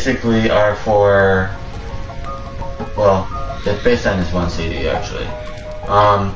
basically are for, well, it's based on this one CD actually. I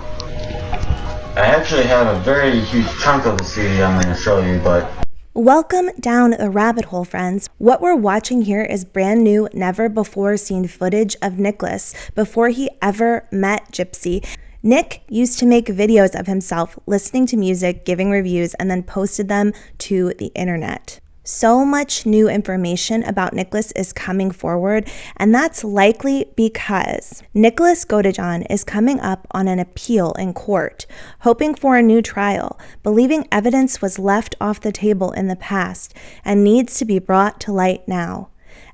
actually have a very huge chunk of the CD I'm going to show you, but... Welcome down the rabbit hole, friends. What we're watching here is brand new, never before seen footage of Nicholas before he ever met Gypsy. Nick used to make videos of himself listening to music, giving reviews, and then posted them to the internet. So much new information about Nicholas is coming forward, and that's likely because Nicholas Godejohn is coming up on an appeal in court, hoping for a new trial, believing evidence was left off the table in the past and needs to be brought to light now.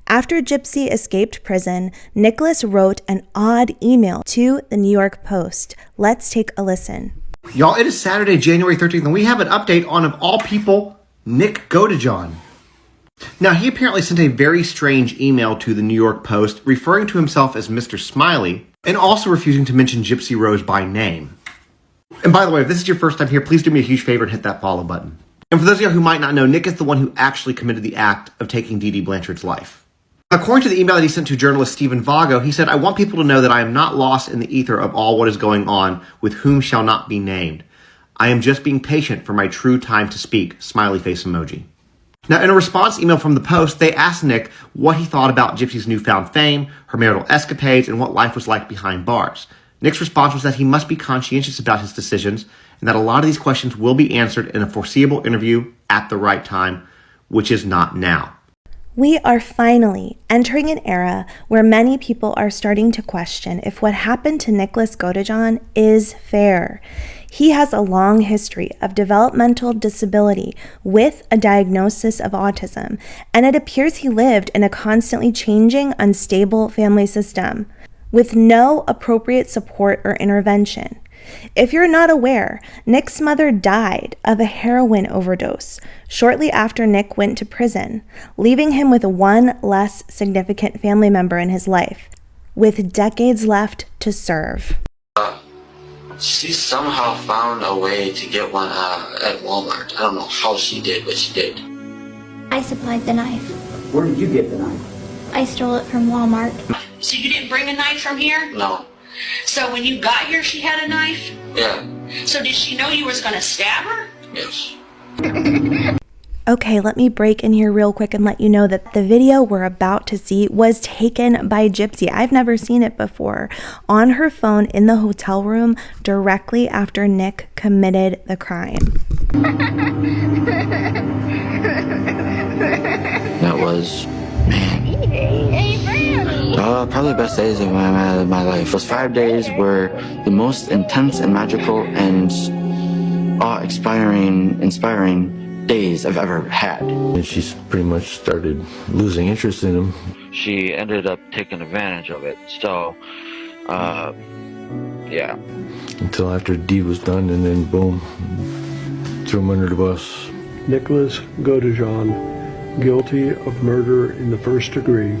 After Gypsy escaped prison, Nicholas wrote an odd email to the New York Post. Let's take a listen. Y'all, it is Saturday, January 13th, and we have an update on, of all people, Nick Godejohn. Now, he apparently sent a very strange email to the New York Post, referring to himself as Mr. Smiley, and also refusing to mention Gypsy Rose by name. And by the way, if this is your first time here, please do me a huge favor and hit that follow button. And for those of you who might not know, Nick is the one who actually committed the act of taking Dee Dee Blanchard's life. According to the email that he sent to journalist Stephen Vago, he said, "I want people to know that I am not lost in the ether of all what is going on with whom shall not be named. I am just being patient for my true time to speak," smiley face emoji. Now, in a response email from the Post, they asked Nick what he thought about Gypsy's newfound fame, her marital escapades, and what life was like behind bars. Nick's response was that he must be conscientious about his decisions and that a lot of these questions will be answered in a foreseeable interview at the right time, which is not now. We are finally entering an era where many people are starting to question if what happened to Nicholas Godejohn is fair. He has a long history of developmental disability with a diagnosis of autism, and it appears he lived in a constantly changing, unstable family system with no appropriate support or intervention. If you're not aware, Nick's mother died of a heroin overdose shortly after Nick went to prison, leaving him with one less significant family member in his life, with decades left to serve. She somehow found a way to get one at Walmart. I don't know how she did, but she did. I supplied the knife. Where did you get the knife? I stole it from Walmart. So you didn't bring a knife from here? No. So when you got here, she had a knife? Yeah. So did she know you was going to stab her? Yes. Okay, let me break in here real quick and let you know that the video we're about to see was taken by Gypsy. I've never seen it before. On her phone in the hotel room directly after Nick committed the crime. That was, probably the best days of my life. Those 5 days were the most intense and magical and inspiring days I've ever had. And she pretty much started losing interest in him. She ended up taking advantage of it. So, yeah. Until after Dee was done, and then boom, threw him under the bus. Nicholas Godejohn, guilty of murder in the first degree.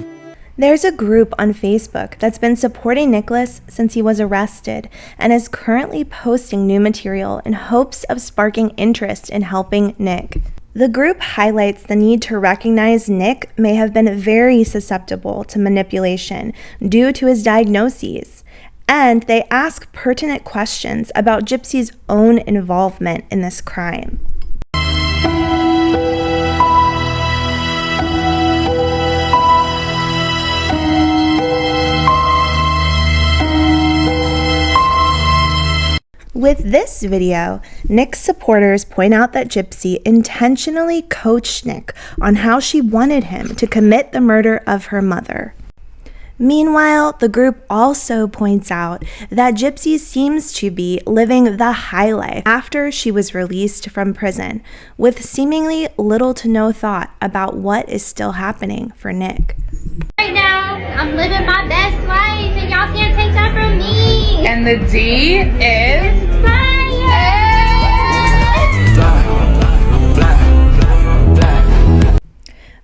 There's a group on Facebook that's been supporting Nicholas since he was arrested and is currently posting new material in hopes of sparking interest in helping Nick. The group highlights the need to recognize Nick may have been very susceptible to manipulation due to his diagnoses, and they ask pertinent questions about Gypsy's own involvement in this crime. With this video, Nick's supporters point out that Gypsy intentionally coached Nick on how she wanted him to commit the murder of her mother. Meanwhile, the group also points out that Gypsy seems to be living the high life after she was released from prison, with seemingly little to no thought about what is still happening for Nick. Right now, I'm living my best life, and y'all can't take that from me. And the D is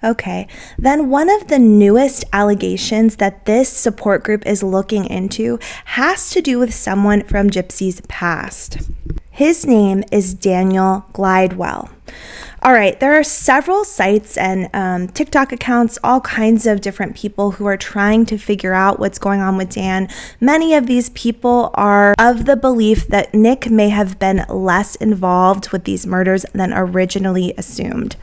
Okay, then one of the newest allegations that this support group is looking into has to do with someone from Gypsy's past. His name is Daniel Glidewell. All right, there are several sites and TikTok accounts, all kinds of different people who are trying to figure out what's going on with Dan. Many of these people are of the belief that Nick may have been less involved with these murders than originally assumed,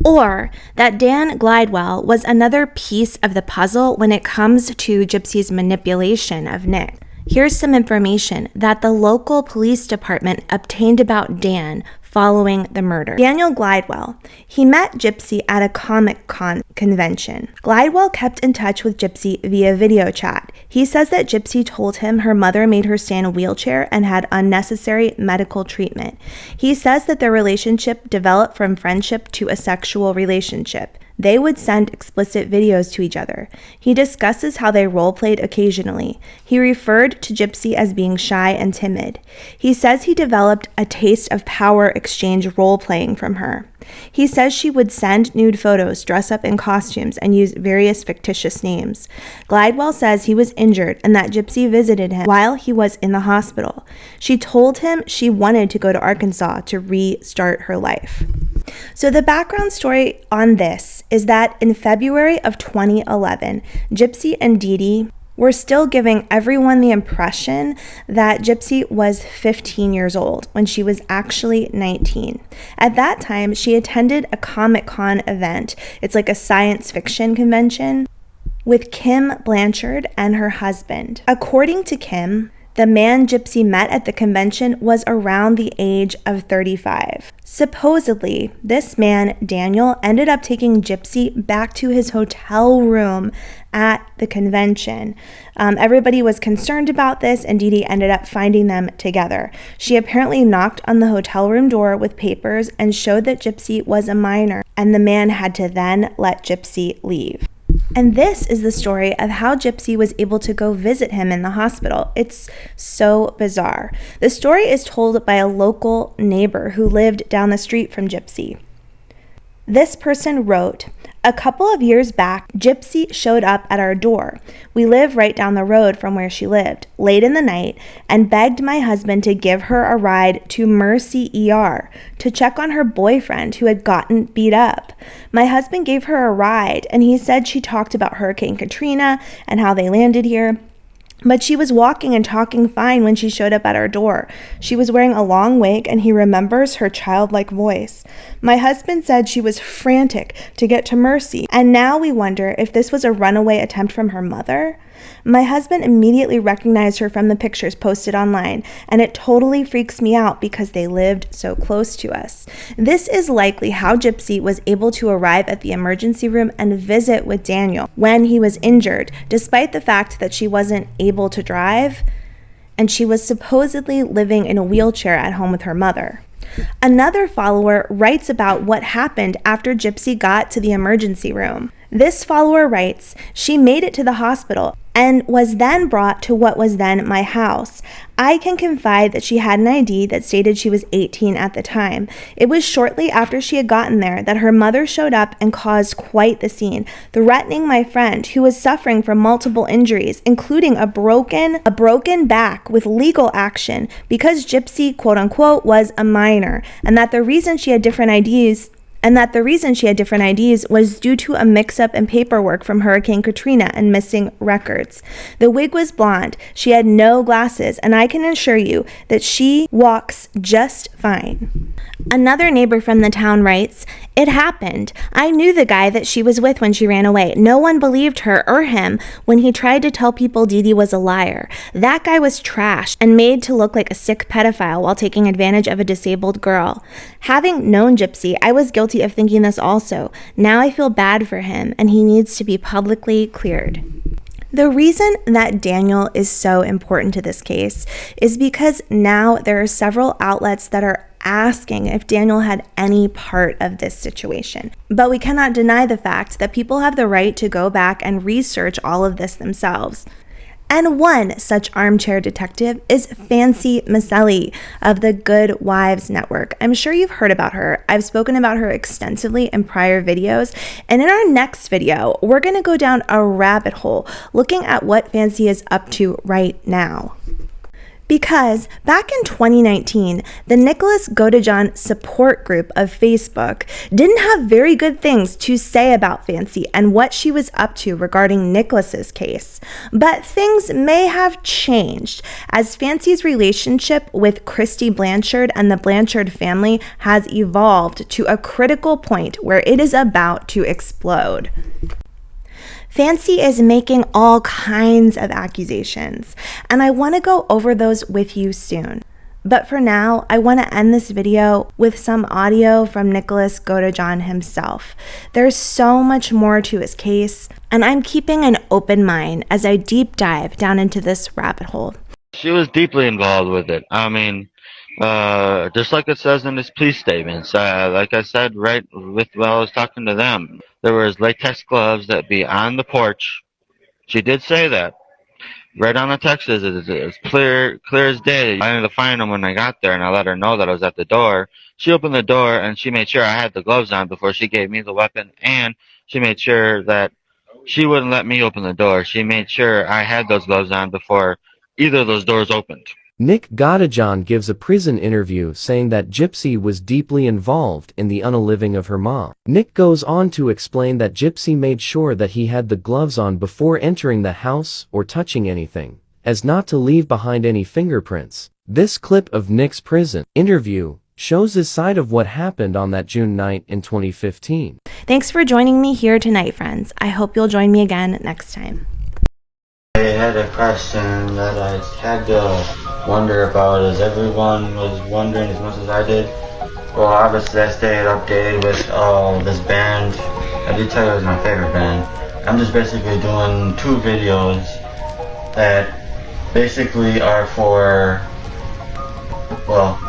or that Dan Glidewell was another piece of the puzzle when it comes to Gypsy's manipulation of Nick. Here's some information that the local police department obtained about Dan following the murder. Daniel Glidewell, he met Gypsy at a Comic-Con convention. Glidewell kept in touch with Gypsy via video chat. He says that Gypsy told him her mother made her stay in a wheelchair and had unnecessary medical treatment. He says that their relationship developed from friendship to a sexual relationship. They would send explicit videos to each other. He discusses how they role-played occasionally. He referred to Gypsy as being shy and timid. He says he developed a taste of power exchange role-playing from her. He says she would send nude photos, dress up in costumes, and use various fictitious names. Glidewell says he was injured and that Gypsy visited him while he was in the hospital. She told him she wanted to go to Arkansas to restart her life. So the background story on this is that in February of 2011, Gypsy and Dee Dee were still giving everyone the impression that Gypsy was 15 years old when she was actually 19. At that time, she attended a Comic-Con event. It's like a science fiction convention with Kim Blanchard and her husband. According to Kim, the man Gypsy met at the convention was around the age of 35. Supposedly, this man, Daniel, ended up taking Gypsy back to his hotel room at the convention. Everybody was concerned about this, and Dee Dee ended up finding them together. She apparently knocked on the hotel room door with papers and showed that Gypsy was a minor, and the man had to then let Gypsy leave. And this is the story of how Gypsy was able to go visit him in the hospital. It's so bizarre. The story is told by a local neighbor who lived down the street from Gypsy. This person wrote, "A couple of years back, Gypsy showed up at our door. We live right down the road from where she lived, late in the night, and begged my husband to give her a ride to Mercy ER to check on her boyfriend who had gotten beat up. My husband gave her a ride, and he said she talked about Hurricane Katrina and how they landed here. But she was walking and talking fine when she showed up at our door. She was wearing a long wig, and he remembers her childlike voice. My husband said she was frantic to get to Mercy, and now we wonder if this was a runaway attempt from her mother. My husband immediately recognized her from the pictures posted online, and it totally freaks me out because they lived so close to us. This is likely how Gypsy was able to arrive at the emergency room and visit with Daniel when he was injured, despite the fact that she wasn't able to drive, and she was supposedly living in a wheelchair at home with her mother." Another follower writes about what happened after Gypsy got to the emergency room. This follower writes, "She made it to the hospital and was then brought to what was then my house. I can confide that she had an ID that stated she was 18 at the time. It was shortly after she had gotten there that her mother showed up and caused quite the scene, threatening my friend, who was suffering from multiple injuries, including a broken back, with legal action because Gypsy, quote unquote, was a minor, and that the reason she had different IDs was due to a mix-up in paperwork from Hurricane Katrina and missing records. The wig was blonde, she had no glasses, and I can assure you that she walks just fine." Another neighbor from the town writes, "It happened. I knew the guy that she was with when she ran away. No one believed her or him when he tried to tell people Dee Dee was a liar. That guy was trashed and made to look like a sick pedophile while taking advantage of a disabled girl. Having known Gypsy, I was guilty of thinking this also. Now I feel bad for him, and he needs to be publicly cleared." The reason that Daniel is so important to this case is because now there are several outlets that are asking if Daniel had any part of this situation. But we cannot deny the fact that people have the right to go back and research all of this themselves. And one such armchair detective is Fancy Maselli of the Good Wives Network. I'm sure you've heard about her. I've spoken about her extensively in prior videos. And in our next video, we're going to go down a rabbit hole looking at what Fancy is up to right now. Because back in 2019, the Nicholas Godejohn support group of Facebook didn't have very good things to say about Fancy and what she was up to regarding Nicholas's case. But things may have changed as Fancy's relationship with Christy Blanchard and the Blanchard family has evolved to a critical point where it is about to explode. Fancy is making all kinds of accusations, and I want to go over those with you soon. But for now, I want to end this video with some audio from Nicholas Godejohn himself. There's so much more to his case, and I'm keeping an open mind as I deep dive down into this rabbit hole. She was deeply involved with it. I mean, just like it says in his police statements, like I said right with while I was talking to them, there was latex gloves that be on the porch. She did say that. Right on the text is it's clear as day. I ended up finding them when I got there, and I let her know that I was at the door. She opened the door, and she made sure I had the gloves on before she gave me the weapon, and she made sure that she wouldn't let me open the door. She made sure I had those gloves on before either of those doors opened. Nick Godejohn gives a prison interview saying that Gypsy was deeply involved in the unaliving of her mom. Nick goes on to explain that Gypsy made sure that he had the gloves on before entering the house or touching anything, as not to leave behind any fingerprints. This clip of Nick's prison interview shows his side of what happened on that June night in 2015. Thanks for joining me here tonight, friends. I hope you'll join me again next time. I had a question that I had to wonder about, as everyone was wondering as much as I did. Well, obviously I stayed updated with this band. I did tell you it was my favorite band. I'm just basically doing 2 videos that basically are for, well,